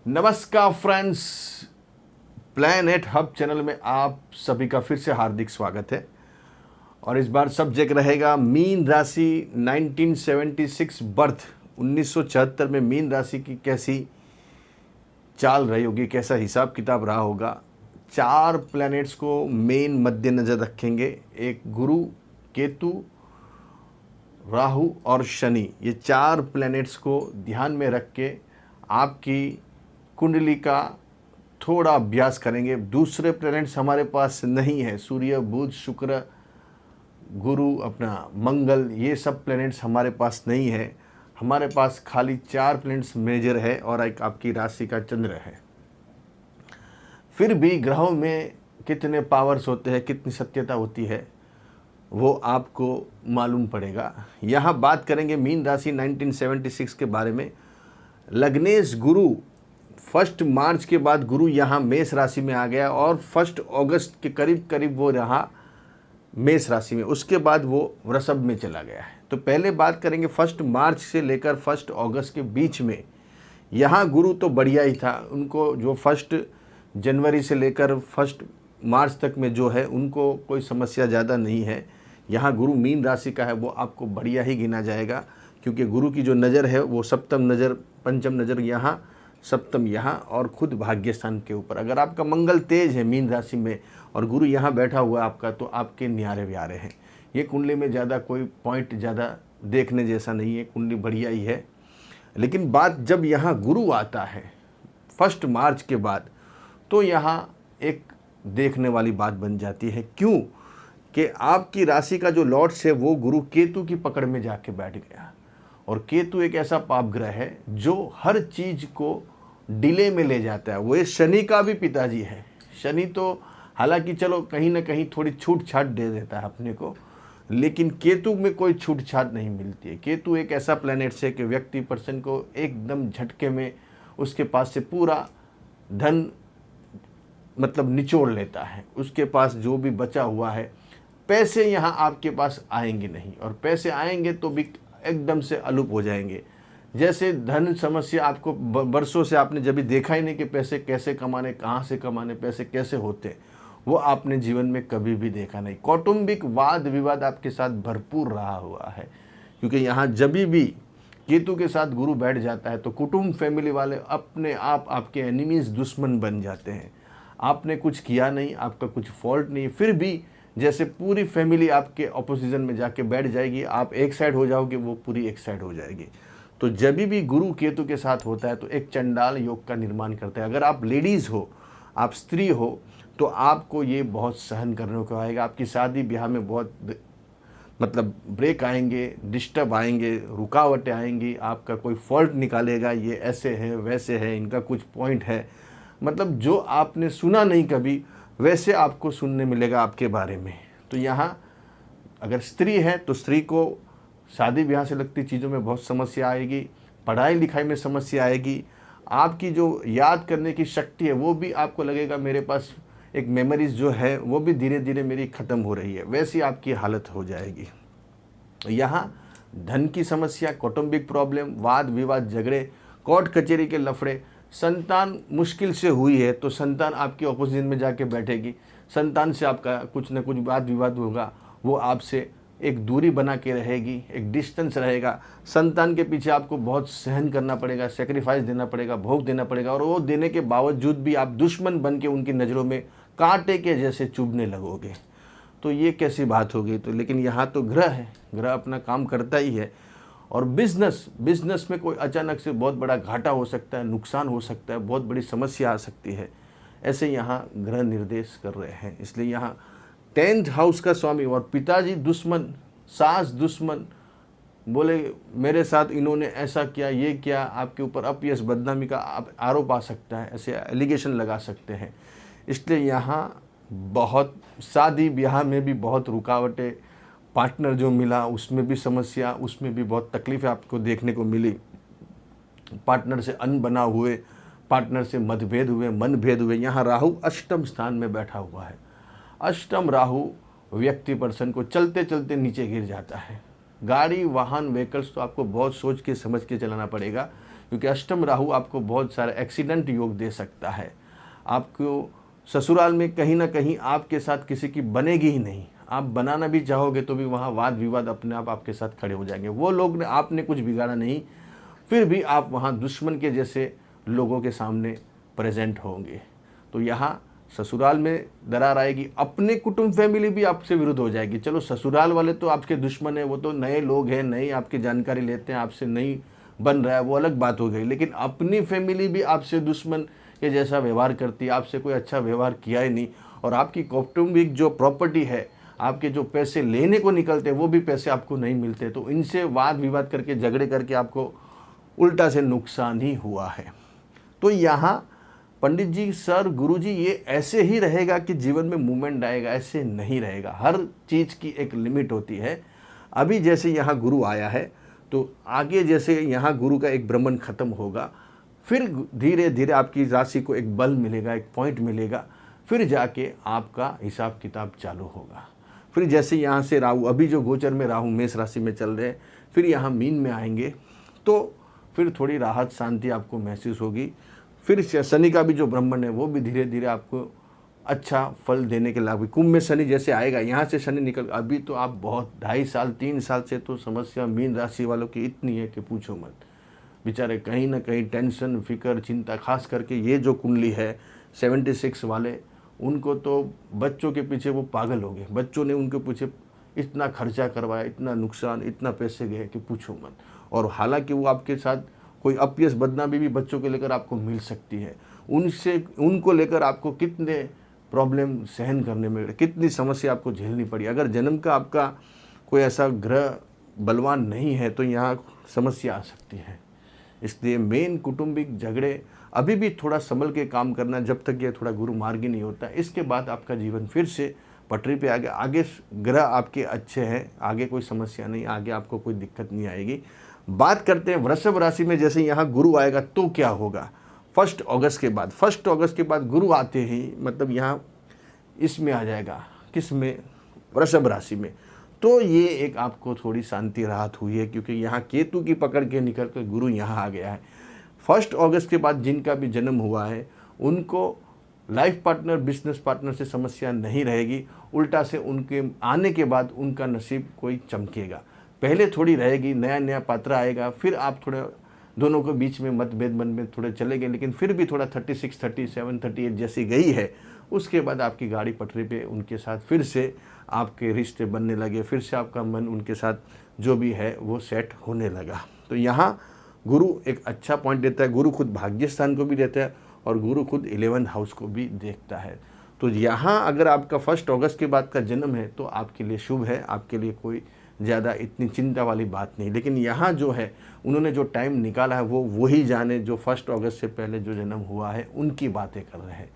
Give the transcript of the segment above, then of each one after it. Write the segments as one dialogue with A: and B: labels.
A: नमस्कार friends, planet hub channel में आप सभी का फिर से हार्दिक स्वागत है। और इस बार सब्जेक्ट रहेगा मीन राशि 1976 बर्थ 1974 में मीन राशि की कैसी चाल रही होगी, कैसा हिसाब किताब रहा होगा। 4 प्लैनेट्स को मेन मद्देनज़र रखेंगे। एक गुरु, केतु, राहु और शनि, ये 4 प्लैनेट्स को ध्यान में रख के आपकी कुंडली का थोड़ा अभ्यास करेंगे। दूसरे प्लैनेट्स हमारे पास नहीं है, सूर्य, बुध, शुक्र, गुरु, अपना मंगल, ये सब प्लैनेट्स हमारे पास नहीं है। हमारे पास खाली 4 प्लैनेट्स मेजर है और एक आपकी राशि का चंद्र है। फिर भी ग्रहों में कितने पावर्स होते हैं, कितनी सत्यता होती है, वो आपको मालूम पड़ेगा। यहाँ बात करेंगे मीन राशि 1976 के बारे में। लग्नेश गुरु 1 मार्च के बाद गुरु यहाँ मेष राशि में आ गया और 1 अगस्त के करीब करीब वो रहा मेष राशि में, उसके बाद वो वृषभ में चला गया है। तो पहले बात करेंगे 1 मार्च से लेकर 1 अगस्त के बीच में। यहाँ गुरु तो बढ़िया ही था, उनको जो 1 जनवरी से लेकर 1 मार्च तक में जो है उनको कोई समस्या ज़्यादा नहीं है। यहाँ गुरु मीन राशि का है, वो आपको बढ़िया ही गिना जाएगा, क्योंकि गुरु की जो नज़र है वो सप्तम नज़र, पंचम नज़र यहाँ, सप्तम यहाँ और खुद भाग्य स्थान के ऊपर। अगर आपका मंगल तेज है मीन राशि में और गुरु यहाँ बैठा हुआ है आपका, तो आपके न्यारे व्यारे हैं। ये कुंडली में ज़्यादा कोई पॉइंट ज़्यादा देखने जैसा नहीं है, कुंडली बढ़िया ही है। लेकिन बात जब यहाँ गुरु आता है 1 मार्च के बाद, तो यहाँ एक देखने वाली बात बन जाती है। क्यों कि आपकी राशि का जो लॉर्ड्स है वो गुरु केतु की पकड़ में जाके बैठ गया। और केतु एक ऐसा पाप ग्रह है जो हर चीज़ को डिले में ले जाता है। वो शनि का भी पिताजी है। शनि तो हालांकि चलो कहीं ना कहीं थोड़ी छूट छाट दे देता है अपने को, लेकिन केतु में कोई छूट छाट नहीं मिलती है। केतु एक ऐसा प्लैनेट है कि व्यक्ति पर्सन को एकदम झटके में उसके पास से पूरा धन मतलब निचोड़ लेता है। उसके पास जो भी बचा हुआ है, पैसे यहाँ आपके पास आएंगे नहीं, और पैसे आएंगे तो भी एकदम से अलुप हो जाएंगे। जैसे धन समस्या आपको बरसों से आपने जब भी देखा ही नहीं कि पैसे कैसे कमाने, कहाँ से कमाने, पैसे कैसे होते, वो आपने जीवन में कभी भी देखा नहीं। कौटुंबिक वाद विवाद आपके साथ भरपूर रहा हुआ है, क्योंकि यहाँ जब भी केतु के साथ गुरु बैठ जाता है तो कुटुंब, फैमिली वाले अपने आप आपके एनिमीज, दुश्मन बन जाते हैं। आपने कुछ किया नहीं, आपका कुछ फॉल्ट नहीं, फिर भी जैसे पूरी फैमिली आपके अपोजिशन में जाके बैठ जाएगी, आप एक साइड हो जाओगे, वो पूरी एक साइड हो जाएगी। तो जब भी गुरु केतु के साथ होता है तो एक चंडाल योग का निर्माण करता है। अगर आप लेडीज़ हो, आप स्त्री हो, तो आपको ये बहुत सहन करने को आएगा। आपकी शादी ब्याह में बहुत मतलब ब्रेक आएंगे, डिस्टर्ब आएंगे, रुकावटें आएंगी, आपका कोई फॉल्ट निकालेगा, ये ऐसे है वैसे है, इनका कुछ पॉइंट है, मतलब जो आपने सुना नहीं कभी, वैसे आपको सुनने मिलेगा आपके बारे में। तो यहाँ अगर स्त्री है तो स्त्री को शादी ब्याह से लगती चीज़ों में बहुत समस्या आएगी, पढ़ाई लिखाई में समस्या आएगी, आपकी जो याद करने की शक्ति है वो भी आपको लगेगा मेरे पास एक मेमोरीज जो है वो भी धीरे धीरे मेरी ख़त्म हो रही है, वैसी आपकी हालत हो जाएगी। यहाँ धन की समस्या, कौटुंबिक प्रॉब्लम, वाद विवाद, झगड़े, कोर्ट कचहरी के लफड़े, संतान मुश्किल से हुई है तो संतान आपकी अपोजिशन में जाके बैठेगी, संतान से आपका कुछ न कुछ वाद विवाद होगा, वो आपसे एक दूरी बना के रहेगी, एक डिस्टेंस रहेगा। संतान के पीछे आपको बहुत सहन करना पड़ेगा, सेक्रीफाइस देना पड़ेगा, भोग देना पड़ेगा, और वो देने के बावजूद भी आप दुश्मन बन के उनकी नज़रों में कांटे के जैसे चुभने लगोगे। तो ये कैसी बात होगी। तो लेकिन यहाँ तो ग्रह है, ग्रह अपना काम करता ही है। और बिजनेस में कोई अचानक से बहुत बड़ा घाटा हो सकता है, नुकसान हो सकता है, बहुत बड़ी समस्या आ सकती है, ऐसे यहाँ ग्रह निर्देश कर रहे हैं। इसलिए यहाँ 10th हाउस का स्वामी और पिताजी दुश्मन, सास दुश्मन, बोले मेरे साथ इन्होंने ऐसा किया, ये किया, आपके ऊपर अपयश, बदनामी का आरोप आ सकता है, ऐसे एलिगेशन लगा सकते हैं। इसलिए यहाँ बहुत शादी ब्याह में भी बहुत रुकावटें, पार्टनर जो मिला उसमें भी समस्या, उसमें भी बहुत तकलीफ़ें आपको देखने को मिली। पार्टनर से अनबनाव हुए, पार्टनर से मतभेद हुए, मनभेद हुए। यहाँ राहु अष्टम स्थान में बैठा हुआ है। अष्टम राहु व्यक्ति पर्सन को चलते चलते नीचे गिर जाता है। गाड़ी, वाहन, व्हीकल्स तो आपको बहुत सोच के समझ के चलाना पड़ेगा, क्योंकि अष्टम राहु आपको बहुत सारे एक्सीडेंट योग दे सकता है। आपको ससुराल में कहीं ना कहीं आपके साथ किसी की बनेगी ही नहीं, आप बनाना भी चाहोगे तो भी वहाँ वाद विवाद अपने आप आपके साथ खड़े हो जाएंगे। वो लोग ने आपने कुछ बिगाड़ा नहीं, फिर भी आप वहाँ दुश्मन के जैसे लोगों के सामने प्रेजेंट होंगे। तो यहाँ ससुराल में दरार आएगी, अपने कुटुंब फैमिली भी आपसे विरुद्ध हो जाएगी। चलो ससुराल वाले तो आपके दुश्मन है, वो तो नए लोग हैं, नई आपकी जानकारी लेते हैं, आपसे नहीं बन रहा है, वो अलग बात हो गई। लेकिन अपनी फैमिली भी आपसे दुश्मन के जैसा व्यवहार करती है, आपसे कोई अच्छा व्यवहार किया ही नहीं। और आपकी कौटुंबिक जो प्रॉपर्टी है, आपके जो पैसे लेने को निकलते वो भी पैसे आपको नहीं मिलते। तो इनसे वाद विवाद करके झगड़े करके आपको उल्टा से नुकसान ही हुआ है। तो यहाँ पंडित जी, सर, गुरु जी, ये ऐसे ही रहेगा कि जीवन में मूवमेंट आएगा? ऐसे नहीं रहेगा। हर चीज़ की एक लिमिट होती है। अभी जैसे यहाँ गुरु आया है तो आगे जैसे यहाँ गुरु का एक भ्रमण खत्म होगा, फिर धीरे धीरे आपकी राशि को एक बल मिलेगा, एक पॉइंट मिलेगा, फिर जाके आपका हिसाब किताब चालू होगा। फिर जैसे यहाँ से राहु, अभी जो गोचर में राहु मेष राशि में चल रहे हैं, फिर यहाँ मीन में आएंगे तो फिर थोड़ी राहत शांति आपको महसूस होगी। फिर शनि का भी जो भ्रमण है वो भी धीरे धीरे आपको अच्छा फल देने के लाभ। कुंभ में शनि जैसे आएगा, यहाँ से शनि निकल, अभी तो आप बहुत 2.5 साल 3 साल से तो समस्या मीन राशि वालों की इतनी है कि पूछो मत। बेचारे कहीं ना कहीं टेंशन, फिक्र, चिंता, खास करके ये जो कुंडली है 76 वाले, उनको तो बच्चों के पीछे वो पागल हो गए। बच्चों ने उनके पीछे इतना खर्चा करवाया, इतना नुकसान, इतना पैसे गए कि पूछो मत। और हालांकि वो आपके साथ कोई अपयश, बदनामी भी बच्चों के लेकर आपको मिल सकती है। उनको लेकर आपको कितने प्रॉब्लम सहन करने में, कितनी समस्या आपको झेलनी पड़ी। अगर जन्म का आपका कोई ऐसा ग्रह बलवान नहीं है तो यहाँ समस्या आ सकती है। इसलिए मेन कुटुंबिक झगड़े अभी भी थोड़ा संभल के काम करना, जब तक ये थोड़ा गुरु मार्गी नहीं होता। इसके बाद आपका जीवन फिर से पटरी पे आगे ग्रह आपके अच्छे हैं, आगे कोई समस्या नहीं, आगे आपको कोई दिक्कत नहीं आएगी। बात करते हैं वृषभ राशि में। जैसे यहाँ गुरु आएगा तो क्या होगा 1 अगस्त के बाद। 1 अगस्त के बाद गुरु आते ही मतलब यहाँ इसमें आ जाएगा, किस में, वृषभ राशि में। तो ये एक आपको थोड़ी शांति राहत हुई है, क्योंकि यहाँ केतु की पकड़ के निकल कर गुरु यहाँ आ गया है। 1 अगस्त के बाद जिनका भी जन्म हुआ है उनको लाइफ पार्टनर, बिजनेस पार्टनर से समस्या नहीं रहेगी। उल्टा से उनके आने के बाद उनका नसीब कोई चमकेगा। पहले थोड़ी रहेगी, नया नया पात्र आएगा, फिर आप थोड़े दोनों के बीच में मतभेद मन में थोड़े चले गए, लेकिन फिर भी थोड़ा 36, 37, 38 जैसी गई है। उसके बाद आपकी गाड़ी पटरी पे उनके साथ फिर से आपके रिश्ते बनने लगे, फिर से आपका मन उनके साथ जो भी है वो सेट होने लगा। तो यहाँ गुरु एक अच्छा पॉइंट देता है। गुरु खुद भाग्य स्थान को भी देता है और गुरु खुद 11th हाउस को भी देखता है। तो यहाँ अगर आपका 1 अगस्त के बाद का जन्म है तो आपके लिए शुभ है, आपके लिए कोई ज़्यादा इतनी चिंता वाली बात नहीं। लेकिन यहाँ जो है उन्होंने जो टाइम निकाला है वो वही जाने जो 1 अगस्त से पहले जो जन्म हुआ है उनकी बातें कर रहे हैं।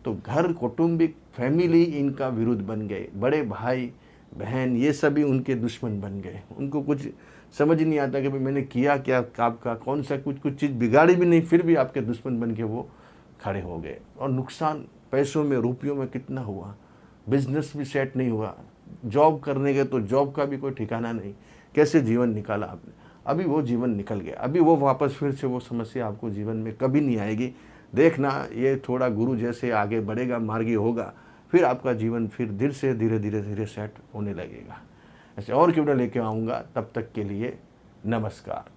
A: तो घर, कौटुंबिक, फैमिली इनका विरुद्ध बन गए, बड़े भाई बहन ये सभी उनके दुश्मन बन गए। उनको कुछ समझ नहीं आता कि भाई मैंने किया क्या, आपका कौन सा कुछ चीज़ बिगाड़ी भी नहीं, फिर भी आपके दुश्मन बन के वो खड़े हो गए। और नुकसान पैसों में, रुपयों में कितना हुआ, बिजनेस भी सेट नहीं हुआ, जॉब करने गए तो जॉब का भी कोई ठिकाना नहीं, कैसे जीवन निकाला आपने। अभी वो जीवन निकल गया, अभी वो वापस फिर से वो समस्या आपको जीवन में कभी नहीं आएगी। देखना ये थोड़ा गुरु जैसे आगे बढ़ेगा, मार्गी होगा, फिर आपका जीवन फिर धीरे धीरे सेट होने लगेगा। ऐसे और क्यों ना लेके आऊँगा। तब तक के लिए नमस्कार।